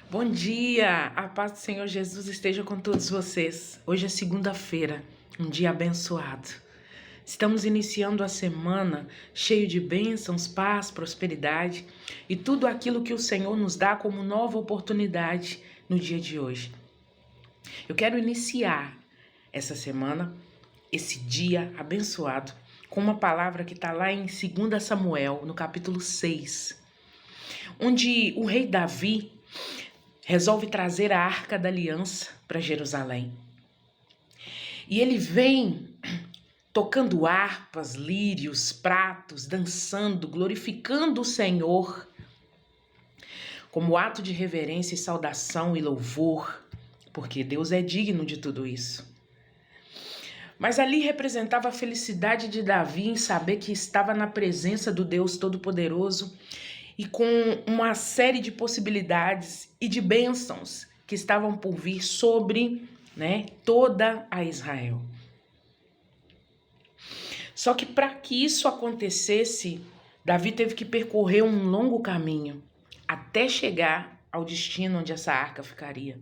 Bom dia! A paz do Senhor Jesus esteja com todos vocês. Hoje é segunda-feira, um dia abençoado. Estamos iniciando a semana cheio de bênçãos, paz, prosperidade e tudo aquilo que o Senhor nos dá como nova oportunidade no dia de hoje. Eu quero iniciar essa semana, esse dia abençoado, com uma palavra que está lá em 2 Samuel, no capítulo 6, onde o rei Davi resolve trazer a Arca da Aliança para Jerusalém. E ele vem tocando harpas, lírios, pratos, dançando, glorificando o Senhor, como ato de reverência e saudação e louvor, porque Deus é digno de tudo isso. Mas ali representava a felicidade de Davi em saber que estava na presença do Deus Todo-Poderoso e com uma série de possibilidades e de bênçãos que estavam por vir sobre, toda a Israel. Só que para que isso acontecesse, Davi teve que percorrer um longo caminho até chegar ao destino onde essa arca ficaria.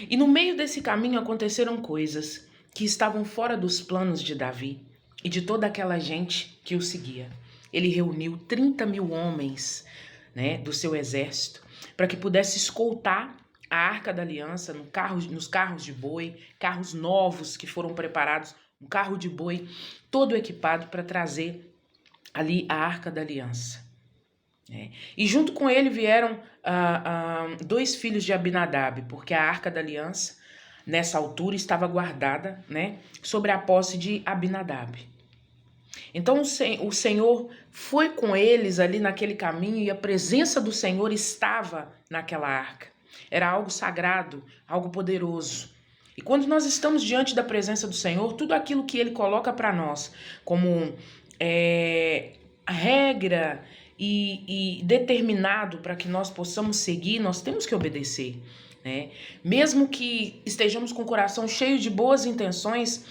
E no meio desse caminho aconteceram coisas que estavam fora dos planos de Davi e de toda aquela gente que o seguia. Ele reuniu 30.000 homens, do seu exército, para que pudesse escoltar a Arca da Aliança nos carros de boi, carros novos que foram preparados, um carro de boi todo equipado para trazer ali a Arca da Aliança. E junto com ele vieram 2 filhos de Abinadab, porque a Arca da Aliança, nessa altura, estava guardada, sobre a posse de Abinadab. Então o Senhor foi com eles ali naquele caminho e a presença do Senhor estava naquela arca. Era algo sagrado, algo poderoso. E quando nós estamos diante da presença do Senhor, tudo aquilo que Ele coloca para nós como regra e determinado para que nós possamos seguir, nós temos que obedecer. Mesmo que estejamos com o coração cheio de boas intenções,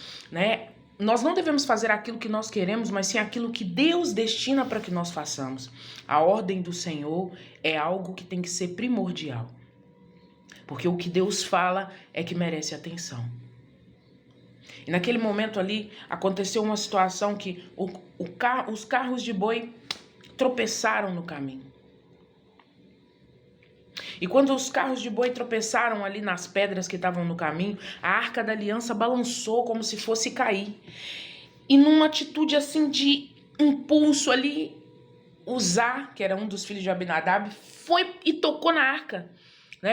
nós não devemos fazer aquilo que nós queremos, mas sim aquilo que Deus destina para que nós façamos. A ordem do Senhor é algo que tem que ser primordial. Porque o que Deus fala é que merece atenção. E naquele momento ali, aconteceu uma situação que os carros de boi tropeçaram no caminho. E quando os carros de boi tropeçaram ali nas pedras que estavam no caminho, a Arca da Aliança balançou como se fosse cair. E numa atitude assim de impulso ali, Uzá, que era um dos filhos de Abinadab, foi e tocou na arca,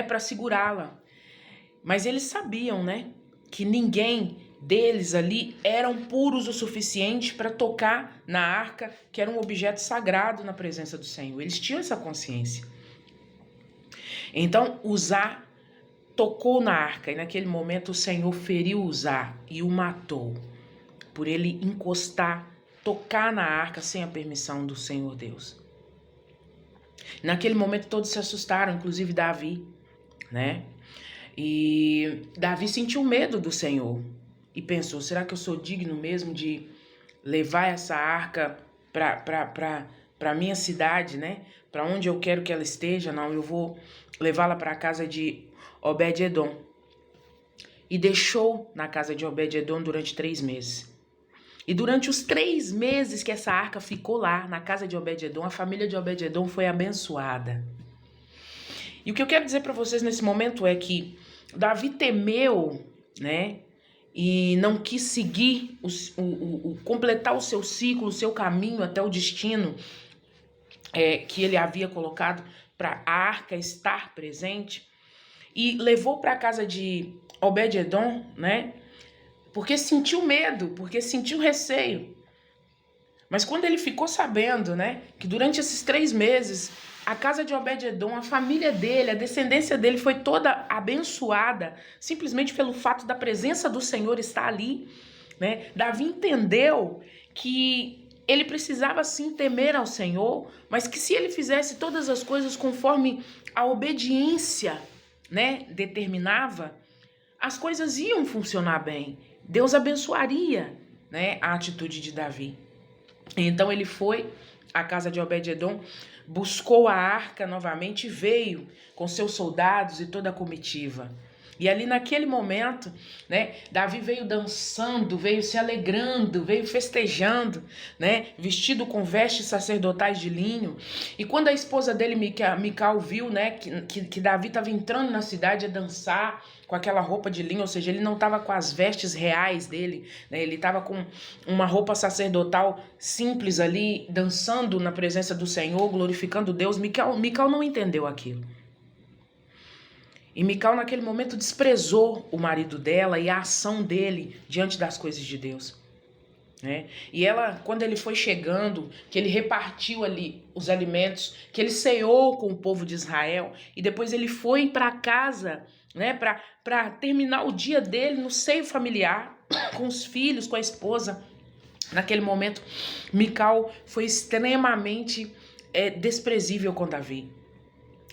para segurá-la. Mas eles sabiam, que ninguém deles ali eram puros o suficiente para tocar na arca, que era um objeto sagrado na presença do Senhor. Eles tinham essa consciência. Então, Uzá tocou na arca e naquele momento o Senhor feriu Uzá e o matou, por ele encostar, tocar na arca sem a permissão do Senhor Deus. Naquele momento todos se assustaram, inclusive Davi, E Davi sentiu medo do Senhor e pensou, será que eu sou digno mesmo de levar essa arca para minha cidade, para onde eu quero que ela esteja? Não, eu vou levá-la para a casa de Obed-edom. E deixou na casa de Obed-edom durante 3 meses. E durante os 3 meses que essa arca ficou lá, na casa de Obed-edom, a família de Obed-edom foi abençoada. E o que eu quero dizer para vocês nesse momento é que Davi temeu, e não quis seguir, completar o seu ciclo, o seu caminho até o destino que ele havia colocado para a arca estar presente. E levou para a casa de Obed-edom, porque sentiu medo, porque sentiu receio. Mas quando ele ficou sabendo, que durante esses 3 meses, a casa de Obed-edom, a família dele, a descendência dele foi toda abençoada, simplesmente pelo fato da presença do Senhor estar ali, Davi entendeu que ele precisava sim temer ao Senhor, mas que se ele fizesse todas as coisas conforme a obediência, determinava, as coisas iam funcionar bem. Deus abençoaria, a atitude de Davi. Então ele foi à casa de Obed-edom buscou a arca novamente e veio com seus soldados e toda a comitiva. E ali naquele momento, né, Davi veio dançando, veio se alegrando, veio festejando, né, vestido com vestes sacerdotais de linho. E quando a esposa dele, Mical, viu, né, que Davi estava entrando na cidade a dançar com aquela roupa de linho, ou seja, ele não estava com as vestes reais dele, né, ele estava com uma roupa sacerdotal simples ali, dançando na presença do Senhor, glorificando Deus. Mical não entendeu aquilo. E Mical naquele momento desprezou o marido dela e a ação dele diante das coisas de Deus, né? E ela, quando ele foi chegando, que ele repartiu ali os alimentos, que ele ceou com o povo de Israel, e depois ele foi para casa, né, para terminar o dia dele no seio familiar, com os filhos, com a esposa. Naquele momento, Mical foi extremamente desprezível com Davi.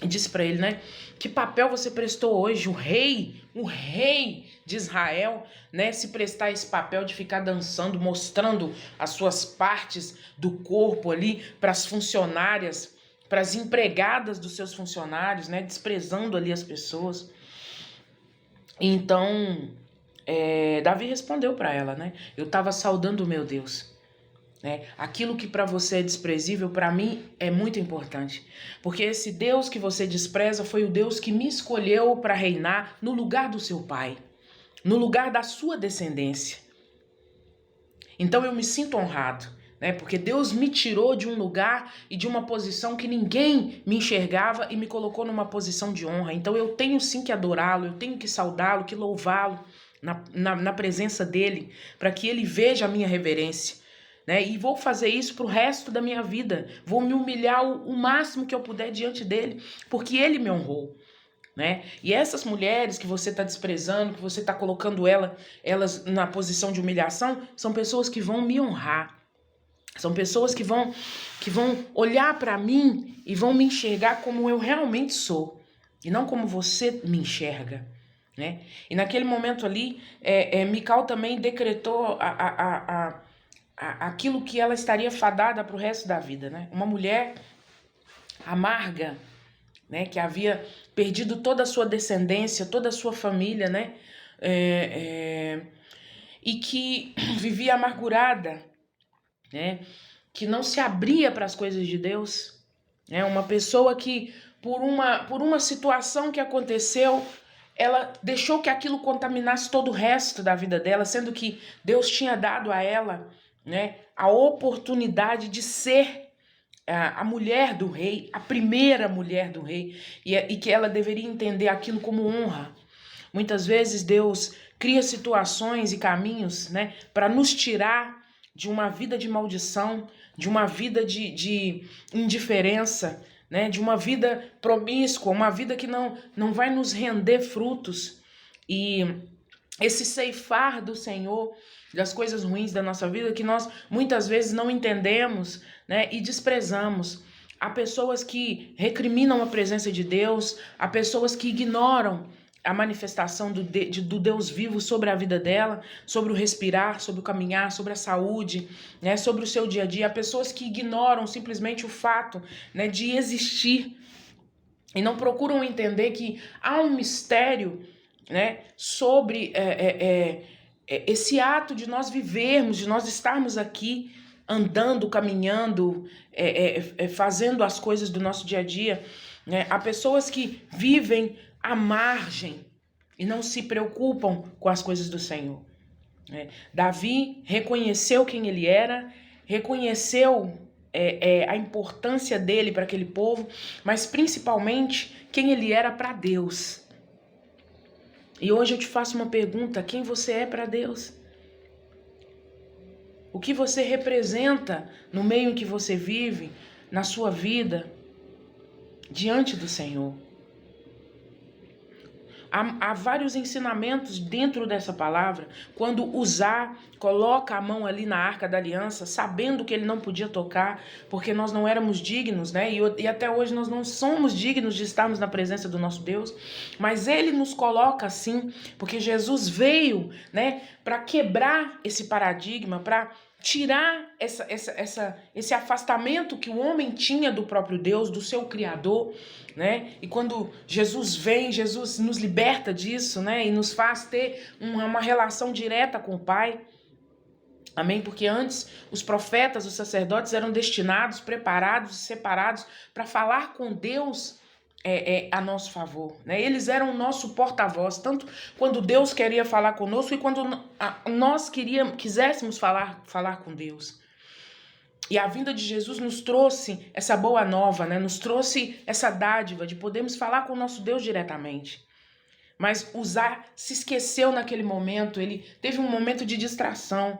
E disse para ele, né, que papel você prestou hoje, o rei de Israel, né, se prestar esse papel de ficar dançando, mostrando as suas partes do corpo ali para as funcionárias, para as empregadas dos seus funcionários, né, desprezando ali as pessoas. Então, Davi respondeu para ela, né, eu estava saudando o meu Deus. Aquilo que para você é desprezível, para mim é muito importante. Porque esse Deus que você despreza foi o Deus que me escolheu para reinar no lugar do seu pai, no lugar da sua descendência. Então eu me sinto honrado, né? Porque Deus me tirou de um lugar e de uma posição que ninguém me enxergava e me colocou numa posição de honra. Então eu tenho sim que adorá-lo, eu tenho que saudá-lo, que louvá-lo na presença dele, para que ele veja a minha reverência. E vou fazer isso para o resto da minha vida. Vou me humilhar o máximo que eu puder diante dele, porque ele me honrou. E essas mulheres que você está desprezando, que você está colocando elas na posição de humilhação, são pessoas que vão me honrar. São pessoas que vão olhar para mim e vão me enxergar como eu realmente sou, e não como você me enxerga. E naquele momento ali, Mical também decretou aquilo que ela estaria fadada para o resto da vida, né? Uma mulher amarga, né? Que havia perdido toda a sua descendência, toda a sua família, né? E que vivia amargurada, né? Que não se abria para as coisas de Deus, né? Uma pessoa que por uma situação que aconteceu, ela deixou que aquilo contaminasse todo o resto da vida dela, sendo que Deus tinha dado a ela, né, a oportunidade de ser a mulher do rei, a primeira mulher do rei, e que ela deveria entender aquilo como honra. Muitas vezes Deus cria situações e caminhos, né, para nos tirar de uma vida de maldição, de uma vida de indiferença, né, de uma vida promíscua, uma vida que não vai nos render frutos. E esse ceifar do Senhor das coisas ruins da nossa vida que nós muitas vezes não entendemos, né, e desprezamos. Há pessoas que recriminam a presença de Deus, há pessoas que ignoram a manifestação do Deus vivo sobre a vida dela, sobre o respirar, sobre o caminhar, sobre a saúde, né, sobre o seu dia a dia. Há pessoas que ignoram simplesmente o fato, né, de existir e não procuram entender que há um mistério, né, sobre esse ato de nós vivermos, de nós estarmos aqui andando, caminhando, fazendo as coisas do nosso dia a dia. Há pessoas que vivem à margem e não se preocupam com as coisas do Senhor. Davi reconheceu quem ele era, reconheceu a importância dele para aquele povo, mas principalmente quem ele era para Deus. E hoje eu te faço uma pergunta: quem você é para Deus? O que você representa no meio em que você vive, na sua vida, diante do Senhor? Há vários ensinamentos dentro dessa palavra. Quando Uzá coloca a mão ali na Arca da Aliança, sabendo que ele não podia tocar, porque nós não éramos dignos, né? E até hoje nós não somos dignos de estarmos na presença do nosso Deus. Mas ele nos coloca assim, porque Jesus veio, né, para quebrar esse paradigma, para tirar esse afastamento que o homem tinha do próprio Deus, do seu Criador, né? E quando Jesus vem, Jesus nos liberta disso, né? E nos faz ter uma relação direta com o Pai. Amém? Porque antes os profetas, os sacerdotes eram destinados, preparados e separados para falar com Deus a nosso favor, né? Eles eram o nosso porta-voz, tanto quando Deus queria falar conosco e quando nós quiséssemos falar com Deus. E a vinda de Jesus nos trouxe essa boa nova, né? Nos trouxe essa dádiva de podermos falar com o nosso Deus diretamente. Mas Uzá se esqueceu naquele momento, ele teve um momento de distração.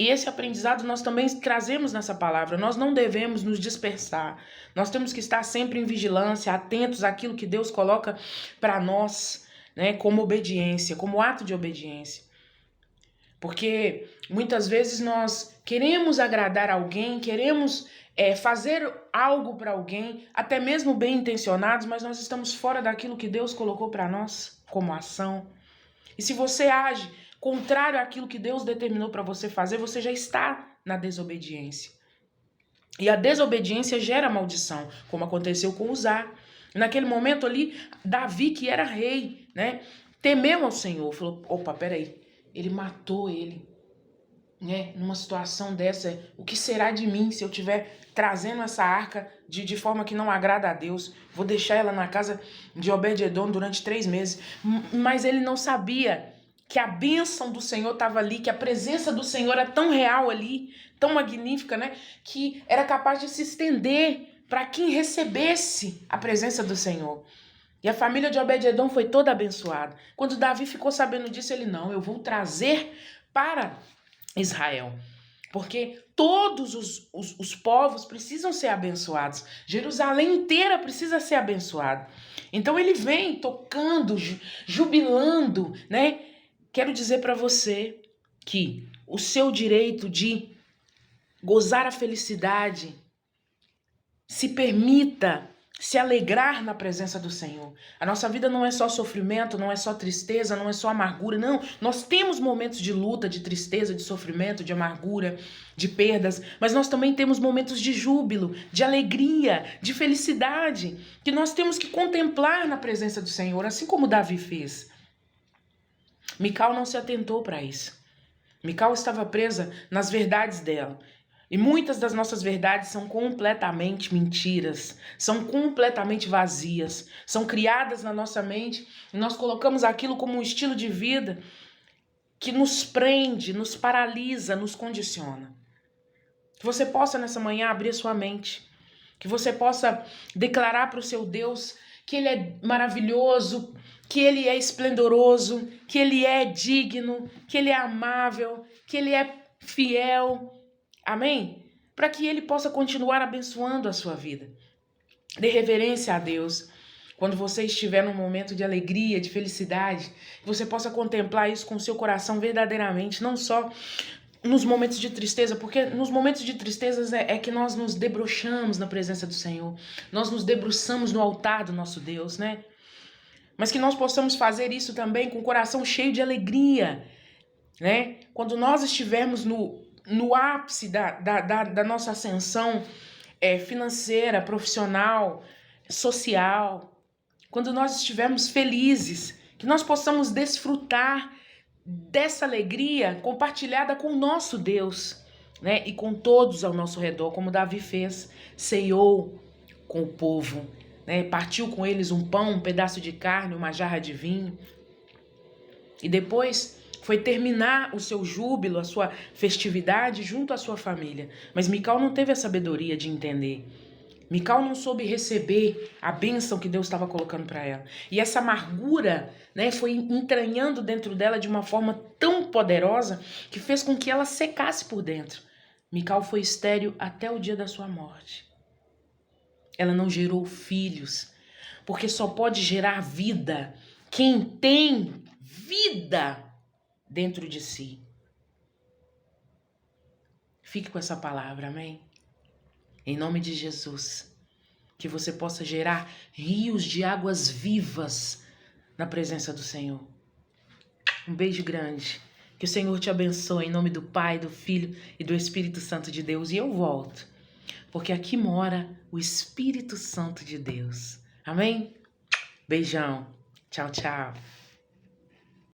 E esse aprendizado nós também trazemos nessa palavra. Nós não devemos nos dispersar. Nós temos que estar sempre em vigilância, atentos àquilo que Deus coloca para nós, né, como obediência, como ato de obediência. Porque muitas vezes nós queremos agradar alguém, queremos fazer algo para alguém, até mesmo bem intencionados, mas nós estamos fora daquilo que Deus colocou para nós como ação. E se você age contrário àquilo que Deus determinou para você fazer, você já está na desobediência. E a desobediência gera maldição, como aconteceu com Uzá. Naquele momento ali, Davi, que era rei, né, temeu ao Senhor, falou, opa, peraí, ele matou ele, né, numa situação dessa, o que será de mim se eu estiver trazendo essa arca de forma que não agrada a Deus? Vou deixar ela na casa de Obed-edom durante 3 meses. Mas ele não sabia que a bênção do Senhor estava ali, que a presença do Senhor era tão real ali, tão magnífica, né? Que era capaz de se estender para quem recebesse a presença do Senhor. E a família de Obed-edom foi toda abençoada. Quando Davi ficou sabendo disso, ele, não, eu vou trazer para Israel. Porque todos os povos precisam ser abençoados. Jerusalém inteira precisa ser abençoada. Então ele vem tocando, jubilando, né? Quero dizer para você que o seu direito de gozar a felicidade, se permita se alegrar na presença do Senhor. A nossa vida não é só sofrimento, não é só tristeza, não é só amargura, não. Nós temos momentos de luta, de tristeza, de sofrimento, de amargura, de perdas, mas nós também temos momentos de júbilo, de alegria, de felicidade, que nós temos que contemplar na presença do Senhor, assim como Davi fez. Mical não se atentou para isso. Mical estava presa nas verdades dela. E muitas das nossas verdades são completamente mentiras, são completamente vazias, são criadas na nossa mente e nós colocamos aquilo como um estilo de vida que nos prende, nos paralisa, nos condiciona. Que você possa nessa manhã abrir sua mente, que você possa declarar para o seu Deus que Ele é maravilhoso, que Ele é esplendoroso, que Ele é digno, que Ele é amável, que Ele é fiel. Amém? Para que Ele possa continuar abençoando a sua vida. Dê reverência a Deus. Quando você estiver num momento de alegria, de felicidade, você possa contemplar isso com o seu coração verdadeiramente, não só nos momentos de tristeza, porque nos momentos de tristeza é que nós nos debruçamos na presença do Senhor. Nós nos debruçamos no altar do nosso Deus, né? Mas que nós possamos fazer isso também com o coração cheio de alegria, né? Quando nós estivermos no ápice da nossa ascensão financeira, profissional, social, quando nós estivermos felizes, que nós possamos desfrutar dessa alegria compartilhada com o nosso Deus, né? E com todos ao nosso redor, como Davi fez, ceiou com o povo, né? Partiu com eles um pão, um pedaço de carne, uma jarra de vinho. E depois foi terminar o seu júbilo, a sua festividade junto à sua família. Mas Mical não teve a sabedoria de entender. Mical não soube receber a bênção que Deus estava colocando para ela. E essa amargura, né, foi entranhando dentro dela de uma forma tão poderosa que fez com que ela secasse por dentro. Mical foi estéril até o dia da sua morte. Ela não gerou filhos, porque só pode gerar vida quem tem vida dentro de si. Fique com essa palavra, amém? Em nome de Jesus, que você possa gerar rios de águas vivas na presença do Senhor. Um beijo grande Que o Senhor te abençoe em nome do Pai, do Filho e do Espírito Santo de Deus. E eu volto, porque aqui mora o Espírito Santo de Deus. Amém? Beijão. Tchau, tchau.